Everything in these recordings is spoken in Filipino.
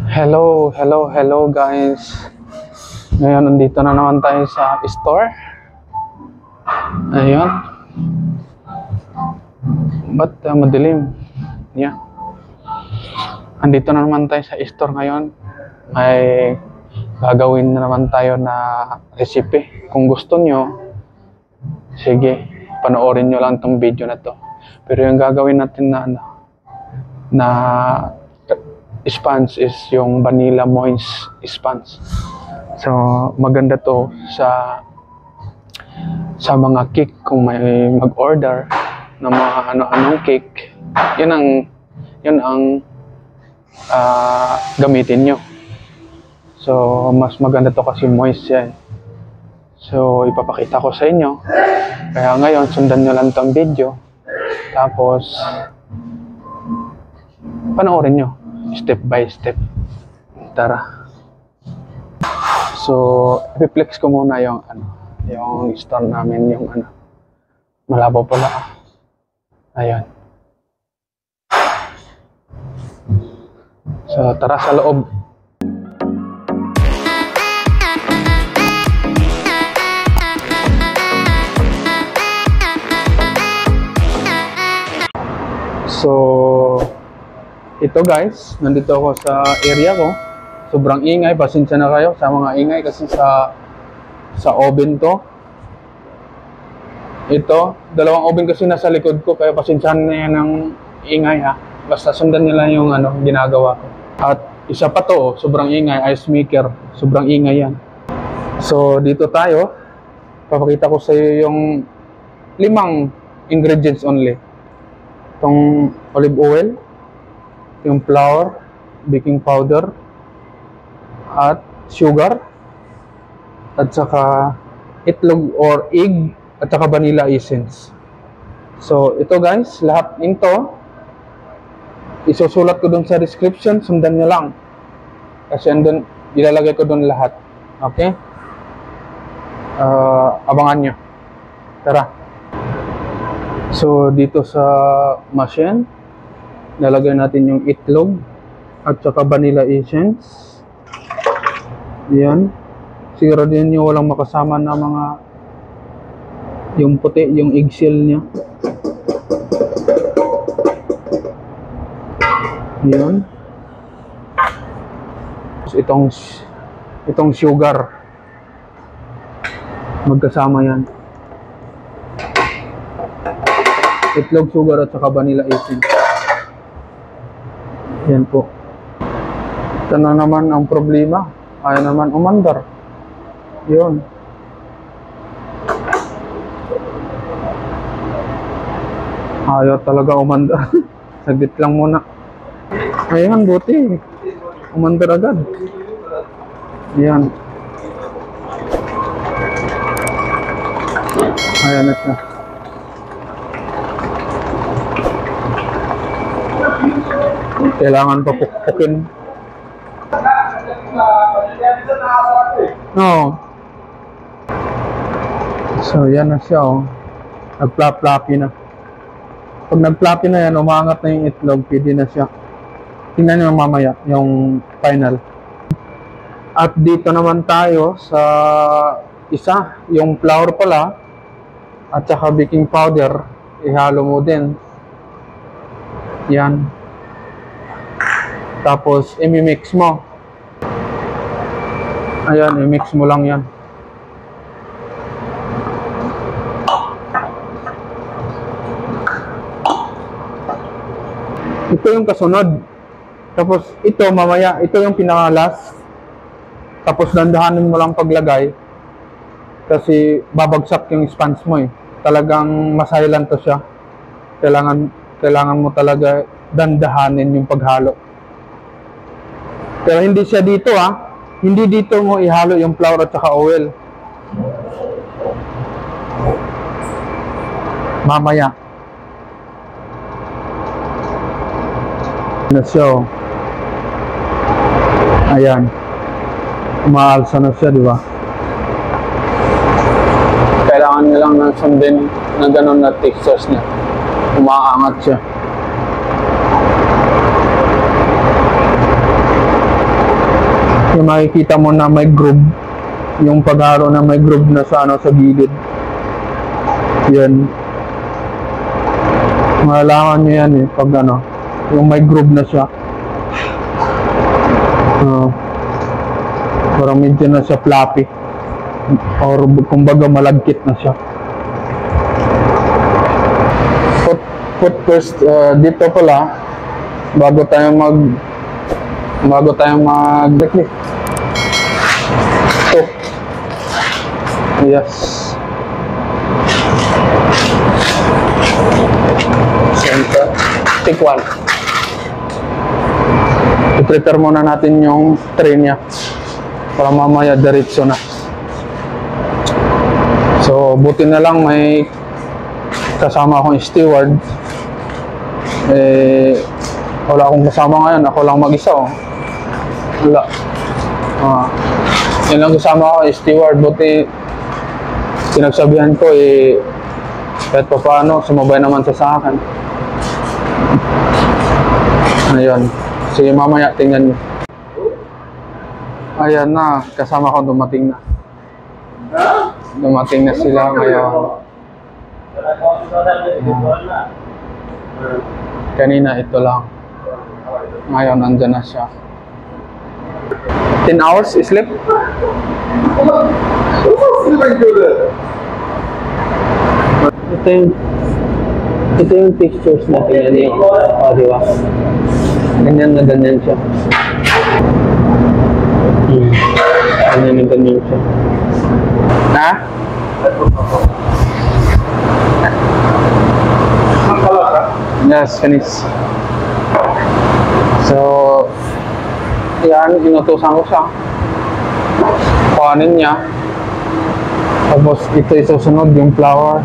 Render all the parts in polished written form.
Hello guys. Ngayon, nandito na naman tayo sa store. Ayun. Ba't madilim? Yeah. Andito na naman tayo sa store ngayon. May gagawin na naman tayo na recipe. Kung gusto nyo, sige, panoorin nyo lang tong video na to. Pero yung gagawin natin na sponge is yung vanilla moist sponge. So maganda to sa mga cake kung may mag-order ng mga ano-anong cake. Yun ang gamitin nyo. So mas maganda to kasi moist siya. So ipapakita ko sa inyo. Kaya ngayon sundan nyo lang tong video. Tapos panoorin nyo step by step. Tara. So i-flex ko muna yung store namin, yung malabo pala. Ayun. So tara sa loob. So ito guys, nandito ako sa area ko. Sobrang ingay, pasensya na kayo sa mga ingay kasi sa oven to. Ito, dalawang oven kasi nasa likod ko, kaya pasensyahan na yan ng ingay ha. Basta sundan nila yung ginagawa ko. At isa pa to, sobrang ingay, ice maker. Sobrang ingay yan. So dito tayo, papakita ko sa iyo yung 5 ingredients only. Itong olive oil, yung flour, baking powder, at sugar, at saka itlog or egg, at saka vanilla essence. So ito guys, lahat nito isusulat ko dun sa description, sundan nyo lang kasi andun, ilalagay ko dun lahat. Okay? Abangan nyo. Tara. So dito sa machine, nalagay natin yung itlog at saka vanilla essence. Yan. Siguraduhin nyo walang makasama na mga yung puti, yung eggshell nya. Yan. Itong sugar. Magkasama yan. Itlog, sugar at saka vanilla essence. Yan po. Ito na naman ang problema. Ayaw naman umandar. Yun. Ayaw talaga umandar. Saglit lang muna. Ayan, buti. Umandar agad. Yan. Ayan na siya. Kailangan pa pukpukin. No. So yan na siya oh. Nag-flap-floppy na. Pag nag-floppy na yan, umangat na yung itlog, pwede na siya. Tingnan nyo mamaya yung final. At dito naman tayo sa isa, yung flour pala at saka baking powder, ihalo mo din. Yan. Tapos i-mix mo. Ayan, i-mix mo lang yan. Ito yung kasunod. Tapos ito mamaya, ito yung pinaka-last. Tapos dandahanin mo lang paglagay. Kasi babagsak yung sponge mo eh. Talagang masailan to siya. Kailangan mo talaga dandahanin yung paghalo. Pero hindi siya dito ah. Hindi dito mo ihalo yung flour at saka oil. Mamaya. Na siya oh. Ayan. Umaalsa na siya, di ba? Kailangan nyo lang ng sundin na gano'n na textures niya. Umaangat siya. Yung makikita mo na may groove, yung paghalo na may groove na sa ano sa gilid. Yan. Malalaman nyo yan eh, pag ano, yung may groove na siya. Parang medyo na siya floppy. Or kumbaga malagkit na siya. Put first, dito pala, bago tayo mag-deadlift. Ito. Yes. Center. Take one. I-prepare muna natin yung tray niya para mamaya diretso na. So, buti na lang may kasama akong steward. Wala akong kasama ngayon. Ako lang mag-isa. Oh. Wala. Yun lang kasama ko, steward. Buti pinagsabihan ko kahit pa paano, sumabay naman siya sa akin. Ayun. Sige, mamaya tingnan nyo. Ayan na, kasama ko dumating na. Dumating na sila ngayon. Kanina ito lang. Ngayon andyan na siya. 10 hours sleep? Ito yung pictures natin yan yung, di ba? Ganyan na ganyan siya. Ganyan na ganyan siya. Ha? Yes, finish. So, yan, inutusan ko siya. Kuhanin niya. Tapos, ito isusunod yung flour.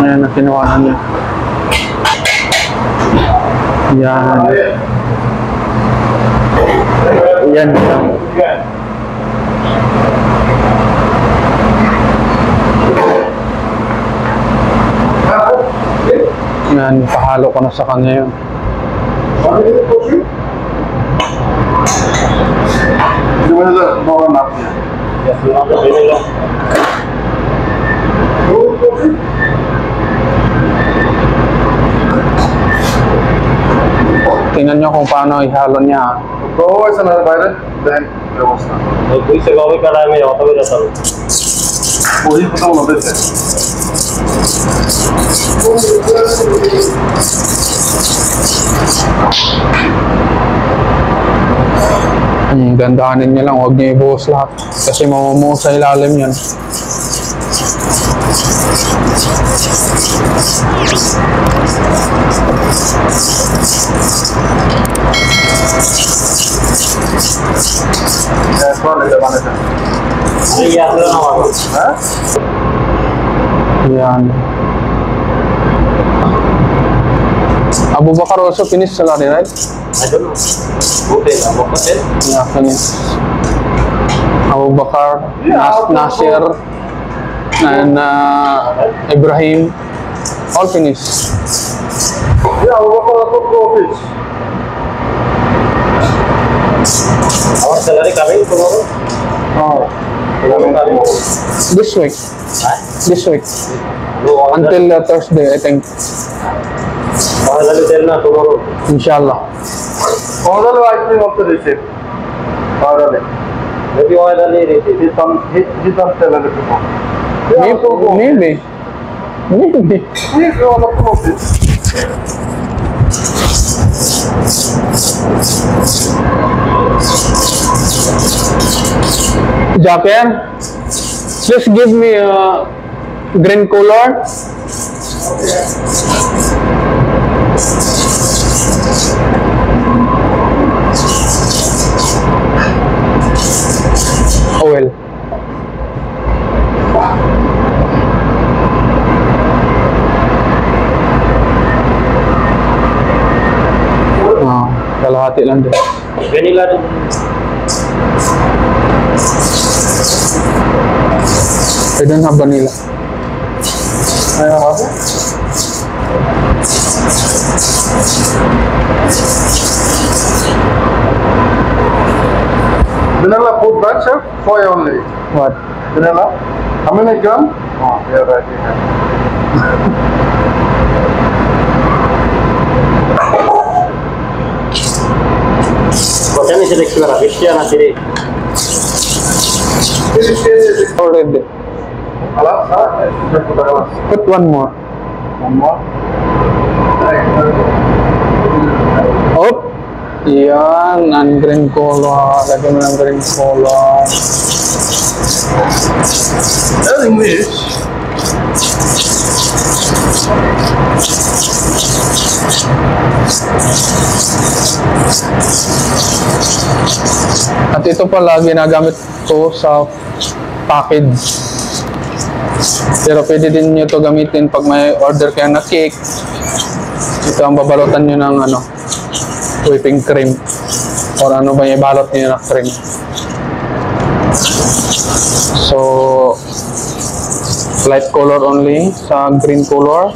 Ayan na, kinuhanan niya. Yan. Yan. Yan, pahalo ko na sa kanya yun. Tingnan nyo kung paano ihalo niya. Gandahanin niya lang, huwag niya ibuhos lahat kasi mamumuhos sa ilalim yan. Yan. Abu Bakar also finished salary, right? I don't know. Yeah, finished. Abu Bakar, Nasir, and Ibrahim, all finished. Yeah, Abu Bakar also finished. Our salary coming tomorrow? Oh, this week. Huh? This week. Until Thursday, I think. Tomorrow. Inshallah. Order I think of the receipt. Order. Maybe order receipt. He's on salary tomorrow. Maybe. He's on the office. Jacker, just give me a green color. Oil. Kalahati lang din. Vanilla din. I don't have vanilla. I have it. Vanilla food bag, sir? 4 only. What? Vanilla? How many gram? Oh, yeah, right here. What's any selection of fish na siri? Already. Alas, huh? Alas. Put one more. One more. Oh! Yan, ang green color. Lagyan mo ng green color. That's English. At ito pala, ginagamit to sa package. Pero pwede din nyo to gamitin pag may order kayo na cake. Ito ang babalutan nyo ng ano, whipping cream. Or ano ba yung ibalot nyo na cream. So, light color only sa green color.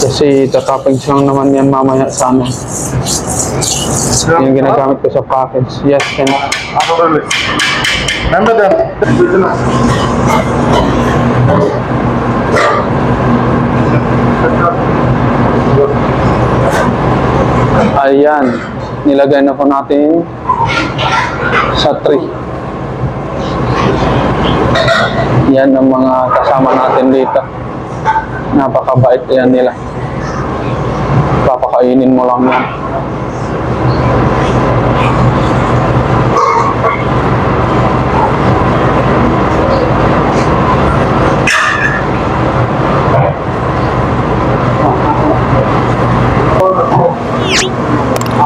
Kasi tatappings lang naman yan mamaya sa ano. Yung ginagamit ko sa package. Yes, and Remember that. ayan. Nilagay na po natin sa tray. Yan ang mga kasama natin dito. Napakabait yan nila. Papakainin mo lang yan.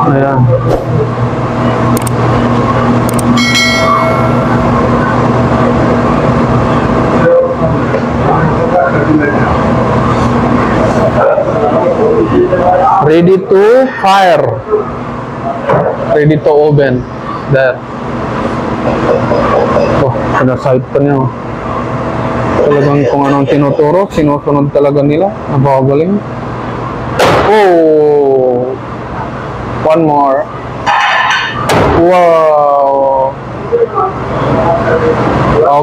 Ayan. Ready to fire. Ready to oven. There. Oh, pinaside pa niya. Oh. Talagang kung anong tinuturo, sinusunod talaga nila. Napakagaling. Oh! One more. Wow!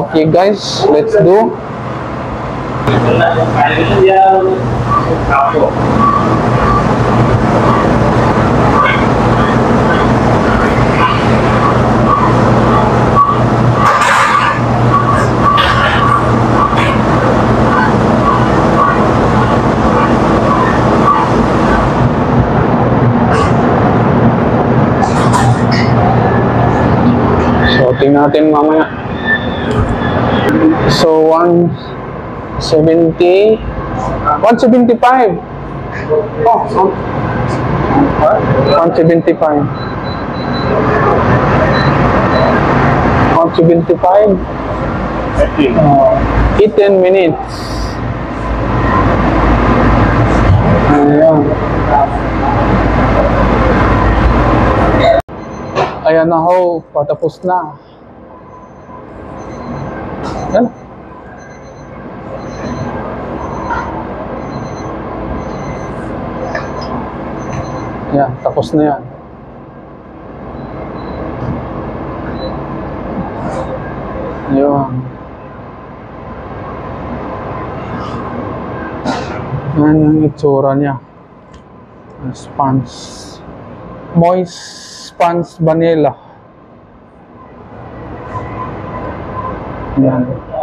Okay guys, let's do. So, tingnan natin mamaya. So, 170, 175. Oh, 175. 175. 18 minutes. Ayan. Ayan na ho, patapos na. Ayan. Ayan, tapos na yan. Ayan. Ayan yung itsura niya. Sponge. Moist sponge vanilla. Ayan.